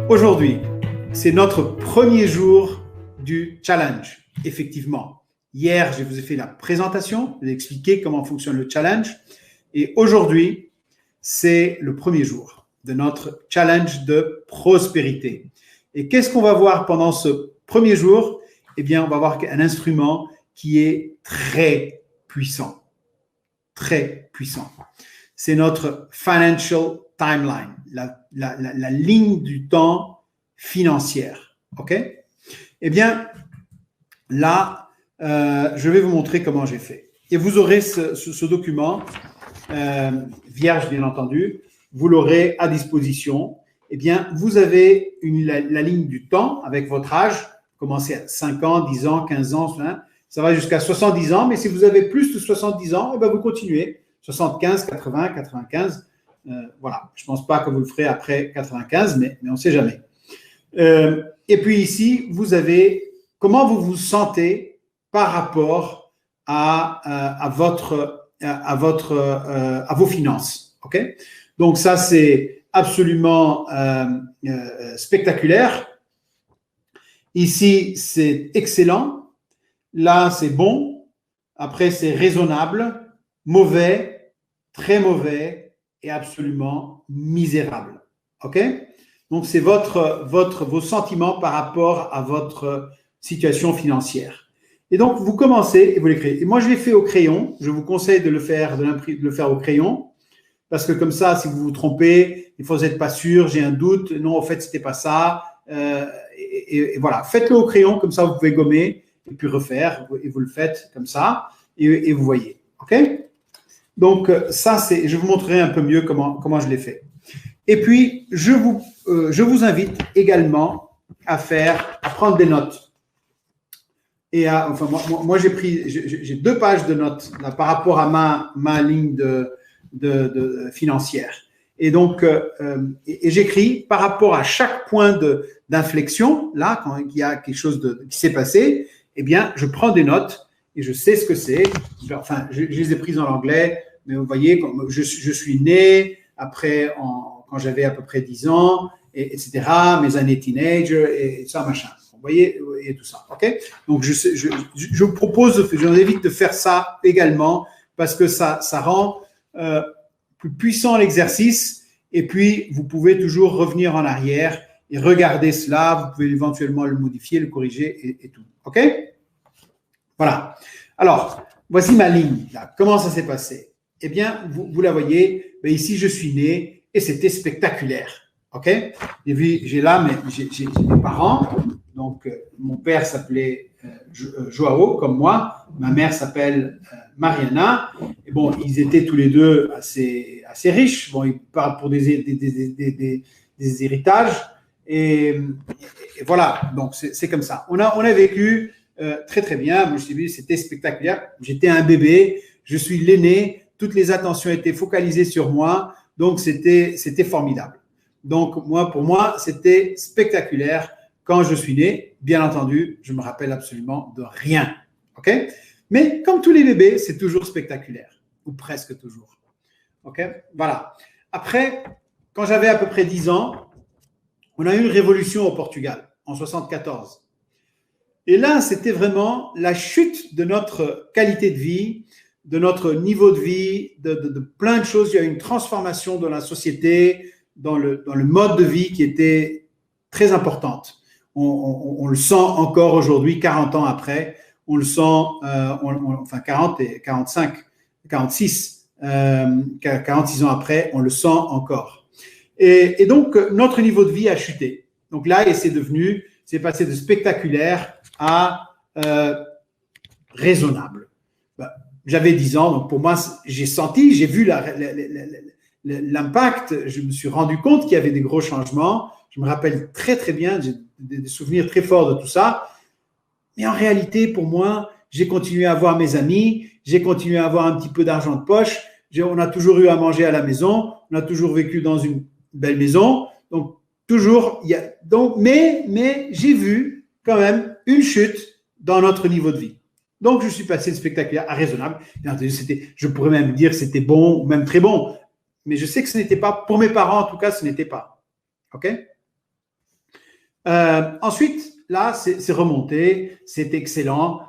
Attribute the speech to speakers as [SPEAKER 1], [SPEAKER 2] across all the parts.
[SPEAKER 1] Aujourd'hui, c'est notre premier jour du challenge, effectivement. Hier, je vous ai fait la présentation, je vous ai expliqué comment fonctionne le challenge. Et aujourd'hui, c'est le premier jour de notre challenge de prospérité. Et qu'est-ce qu'on va voir pendant ce premier jour? Eh bien, on va voir un instrument qui est très puissant. Très puissant. C'est notre financial timeline, la ligne du temps financière. OK? Eh bien, là, je vais vous montrer comment j'ai fait. Et vous aurez ce document, vierge bien entendu, vous l'aurez à disposition. Eh bien, vous avez la ligne du temps avec votre âge. Commencez à 5 ans, 10 ans, 15 ans, ça va jusqu'à 70 ans. Mais si vous avez plus de 70 ans, eh bien, vous continuez. 75, 80, 95. Voilà, je ne pense pas que vous le ferez après 95, mais on ne sait jamais. Et puis ici, vous avez comment vous vous sentez par rapport à vos finances. Ok? Donc ça, c'est absolument spectaculaire. Ici, c'est excellent. Là, c'est bon. Après, c'est raisonnable, mauvais, très mauvais et absolument misérable. OK? Donc, c'est vos sentiments par rapport à votre situation financière. Et donc, vous commencez et vous l'écrivez. Et moi, je l'ai fait au crayon. Je vous conseille de le faire au crayon parce que comme ça, si vous vous trompez, il faut vous n'êtes pas sûr, j'ai un doute. Non, en fait, c'était pas ça. Et voilà, faites-le au crayon. Comme ça, vous pouvez gommer et puis refaire. Et vous le faites comme ça et vous voyez. OK? Donc, ça, je vous montrerai un peu mieux comment je l'ai fait. Et puis, je vous invite également à prendre des notes. Et moi j'ai 2 pages de notes là, par rapport à ma ligne de financière. Et donc, et j'écris par rapport à chaque point d'inflexion, là, quand il y a quelque chose qui s'est passé, eh bien, je prends des notes et je sais ce que c'est. Enfin, je les ai prises en anglais, mais vous voyez, je suis né après, quand j'avais à peu près 10 ans, etc., mes années teenager, et ça, machin. Vous voyez, et tout ça. OK? Donc, je vous propose, je vous invite de faire ça également, parce que ça rend plus puissant l'exercice, et puis, vous pouvez toujours revenir en arrière et regarder cela. Vous pouvez éventuellement le modifier, le corriger et tout. OK? Voilà. Alors, voici ma ligne. Là. Comment ça s'est passé? Eh bien, vous la voyez. Mais ici, je suis né et c'était spectaculaire. OK? J'ai mes parents. Donc, mon père s'appelait Joao, comme moi. Ma mère s'appelle Mariana. Et bon, ils étaient tous les deux assez riches. Bon, ils parlent pour des héritages. Et voilà. Donc, c'est comme ça. On a vécu très, très bien. Moi, je t'ai c'était spectaculaire. J'étais un bébé. Je suis l'aîné. Toutes les attentions étaient focalisées sur moi. Donc, c'était formidable. Donc, pour moi, c'était spectaculaire. Quand je suis né, bien entendu, je me rappelle absolument de rien. OK? Mais comme tous les bébés, c'est toujours spectaculaire, ou presque toujours. OK? Voilà. Après, quand j'avais à peu près 10 ans, on a eu une révolution au Portugal, en 74. Et là, c'était vraiment la chute de notre qualité de vie, de notre niveau de vie, de plein de choses. Il y a eu une transformation dans la société, dans le mode de vie qui était très importante. On le sent encore aujourd'hui, 40 ans après, on le sent, enfin 40 et 45, 46, 46 ans après, on le sent encore. Et donc, notre niveau de vie a chuté. Donc là, c'est passé de spectaculaire à raisonnable. J'avais 10 ans, donc pour moi, j'ai vu l'impact, je me suis rendu compte qu'il y avait des gros changements. Je me rappelle très, très bien, j'ai des souvenirs très forts de tout ça. Mais en réalité, pour moi, j'ai continué à voir mes amis, j'ai continué à avoir un petit peu d'argent de poche, on a toujours eu à manger à la maison, on a toujours vécu dans une belle maison. Donc, toujours, mais j'ai vu quand même une chute dans notre niveau de vie. Donc, je suis passé de spectaculaire à raisonnable. Je pourrais même dire que c'était bon, ou même très bon. Mais je sais que ce n'était pas, pour mes parents en tout cas, ce n'était pas. OK? Ensuite, là, c'est remonté, c'est excellent.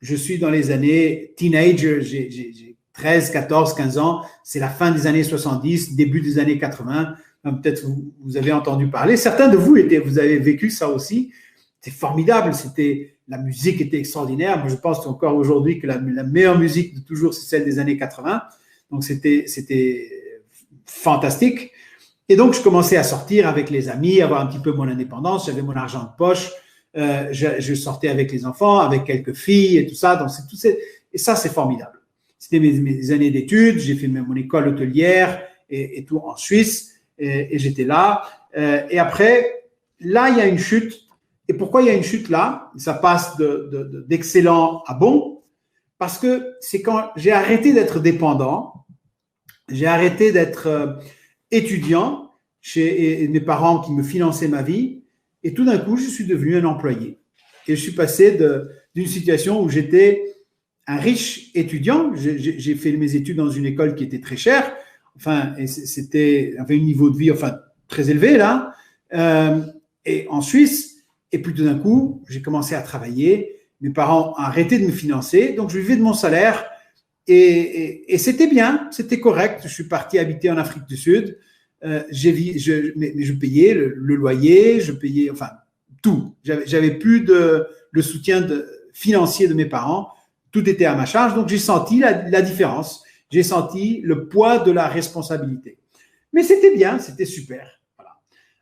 [SPEAKER 1] Je suis dans les années teenager, j'ai 13, 14, 15 ans. C'est la fin des années 70, début des années 80. Peut-être vous avez entendu parler. Certains de vous vous avez vécu ça aussi. C'était formidable. La musique était extraordinaire. Moi, je pense encore aujourd'hui que la meilleure musique de toujours, c'est celle des années 80. Donc, c'était fantastique. Et donc, je commençais à sortir avec les amis, avoir un petit peu mon indépendance. J'avais mon argent de poche. Je sortais avec les enfants, avec quelques filles et tout ça. Donc, et ça, c'est formidable. C'était mes années d'études. J'ai fait mon école hôtelière et tout en Suisse. Et j'étais là. Et après, là, il y a une chute. Et pourquoi il y a une chute là? Ça passe d'excellent à bon. Parce que c'est quand j'ai arrêté d'être dépendant, j'ai arrêté d'être étudiant chez mes parents qui me finançaient ma vie. Et tout d'un coup, je suis devenu un employé. Et je suis passé d'une situation où j'étais un riche étudiant. J'ai fait mes études dans une école qui était très chère. Enfin, c'était avait un niveau de vie très élevé là. Et en Suisse. Et puis tout d'un coup, j'ai commencé à travailler. Mes parents ont arrêté de me financer. Donc, je vivais de mon salaire. Et c'était bien, c'était correct. Je suis parti habiter en Afrique du Sud. Mais je payais le loyer, je payais, tout. J'avais plus le soutien financier de mes parents. Tout était à ma charge. Donc, j'ai senti la différence. J'ai senti le poids de la responsabilité. Mais c'était bien, c'était super. Voilà.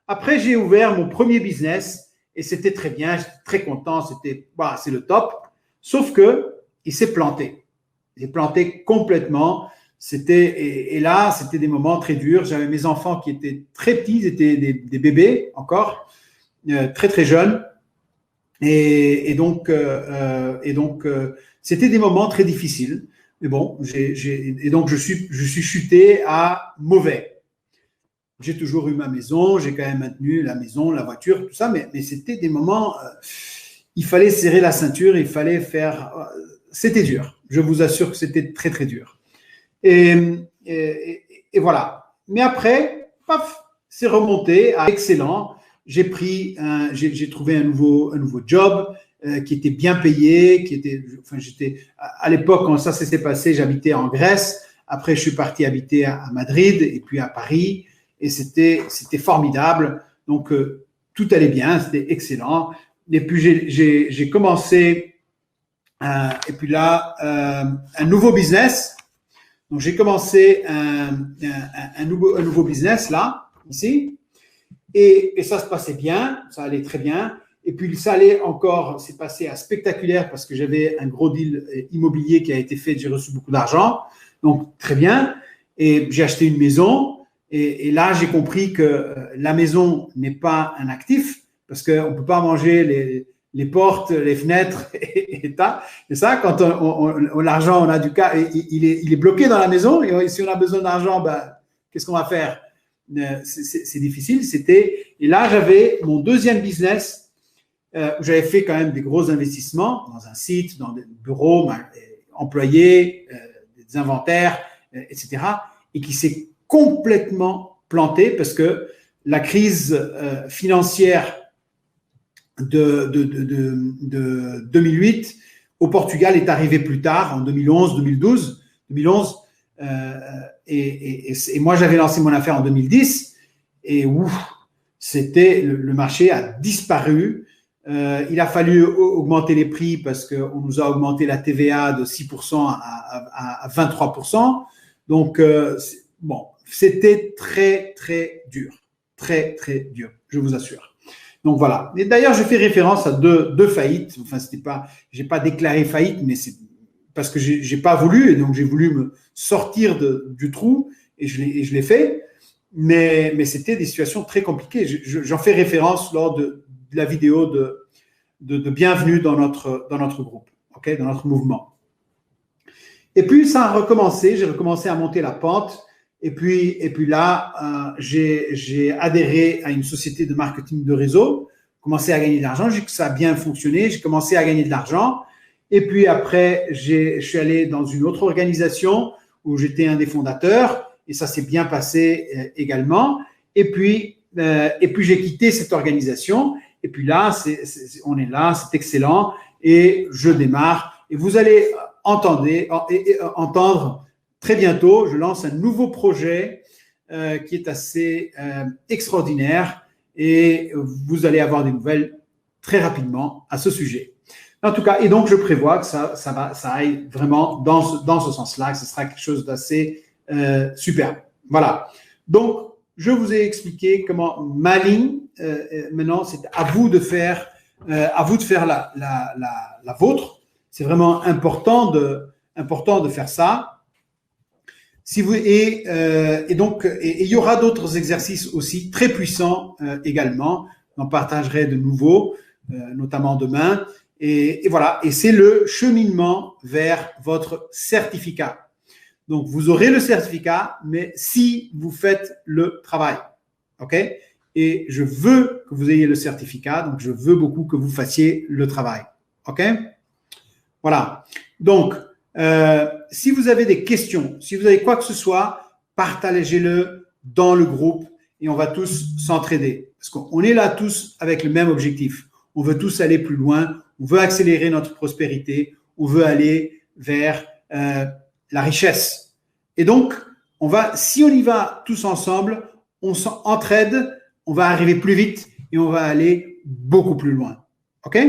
[SPEAKER 1] Après, j'ai ouvert mon premier business. Et c'était très bien, j'étais très content, c'est le top. Sauf que il s'est planté. Il s'est planté complètement. Et là, c'était des moments très durs. J'avais mes enfants qui étaient très petits, ils étaient des bébés encore, très très jeunes. Et donc, c'était des moments très difficiles. Mais bon, donc je suis chuté à mauvais. J'ai toujours eu ma maison, j'ai quand même maintenu la maison, la voiture, tout ça, mais c'était des moments, il fallait serrer la ceinture, il fallait faire, c'était dur. Je vous assure que c'était très, très dur. Et voilà. Mais après, paf, c'est remonté à excellent. J'ai trouvé un nouveau job qui était bien payé, à l'époque, quand ça s'est passé, j'habitais en Grèce. Après, je suis parti habiter à Madrid et puis à Paris. Et c'était formidable. Donc, tout allait bien, c'était excellent. Et puis, j'ai commencé, et puis là, un nouveau business. Donc, j'ai commencé un nouveau business là, ici. Et ça se passait bien, ça allait très bien. Et puis, c'est passé à spectaculaire parce que j'avais un gros deal immobilier qui a été fait, j'ai reçu beaucoup d'argent. Donc, très bien. Et j'ai acheté une maison. Et là, j'ai compris que la maison n'est pas un actif parce qu'on ne peut pas manger les portes, les fenêtres et ça. Quand l'argent, on a du cas, il est bloqué dans la maison. Et si on a besoin d'argent, qu'est-ce qu'on va faire? C'est difficile. Et là, j'avais mon deuxième business où j'avais fait quand même des gros investissements dans un site, dans des bureaux, employés, des inventaires, etc. Et qui s'est complètement planté parce que la crise financière de 2008 au Portugal est arrivée plus tard, en 2011, 2012. 2011, et moi, j'avais lancé mon affaire en 2010 et le marché a disparu. Il a fallu augmenter les prix parce qu'on nous a augmenté la TVA de 6% à 23%. Donc, bon, c'était très, très dur. Très, très dur, je vous assure. Donc, voilà. Et d'ailleurs, je fais référence à deux faillites. Enfin, j'ai pas déclaré faillite, mais c'est parce que j'ai pas voulu. Et donc, j'ai voulu me sortir du trou et je l'ai fait. Mais c'était des situations très compliquées. J'en fais référence lors de la vidéo de bienvenue dans notre groupe, okay, dans notre mouvement. Et puis, ça a recommencé. J'ai recommencé à monter la pente. Et puis là, j'ai adhéré à une société de marketing de réseau, commencé à gagner de l'argent. Ça a bien fonctionné. J'ai commencé à gagner de l'argent. Et puis après, je suis allé dans une autre organisation où j'étais un des fondateurs. Et ça s'est bien passé également. Et puis j'ai quitté cette organisation. Et puis là, on est là, c'est excellent. Et je démarre. Et vous allez entendre très bientôt, je lance un nouveau projet qui est assez extraordinaire. Et vous allez avoir des nouvelles très rapidement à ce sujet. En tout cas, et donc je prévois que ça aille vraiment dans ce sens-là, que ce sera quelque chose d'assez superbe. Voilà. Donc, je vous ai expliqué comment ma ligne, maintenant, c'est à vous de faire la vôtre. C'est vraiment important de faire ça. Et il y aura d'autres exercices aussi très puissants également. J'en partagerai de nouveaux, notamment demain. Et voilà. Et c'est le cheminement vers votre certificat. Donc, vous aurez le certificat, mais si vous faites le travail, ok? Et je veux que vous ayez le certificat, donc je veux beaucoup que vous fassiez le travail, ok? Voilà. Donc, si vous avez des questions, si vous avez quoi que ce soit, partagez-le dans le groupe et on va tous s'entraider. Parce qu'on est là tous avec le même objectif. On veut tous aller plus loin, on veut accélérer notre prospérité, on veut aller vers la richesse. Et donc, si on y va tous ensemble, on s'entraide, on va arriver plus vite et on va aller beaucoup plus loin. OK?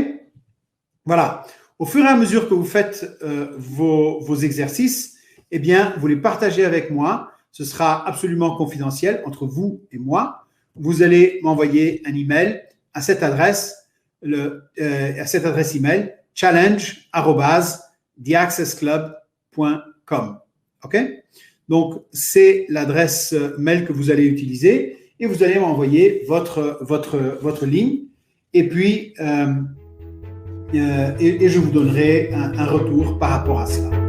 [SPEAKER 1] Voilà. Au fur et à mesure que vous faites vos exercices, eh bien, vous les partagez avec moi. Ce sera absolument confidentiel entre vous et moi. Vous allez m'envoyer un email à cette adresse, email challenge@theaccessclub.com. OK? Donc, c'est l'adresse mail que vous allez utiliser et vous allez m'envoyer votre ligne et puis et je vous donnerai un retour par rapport à cela.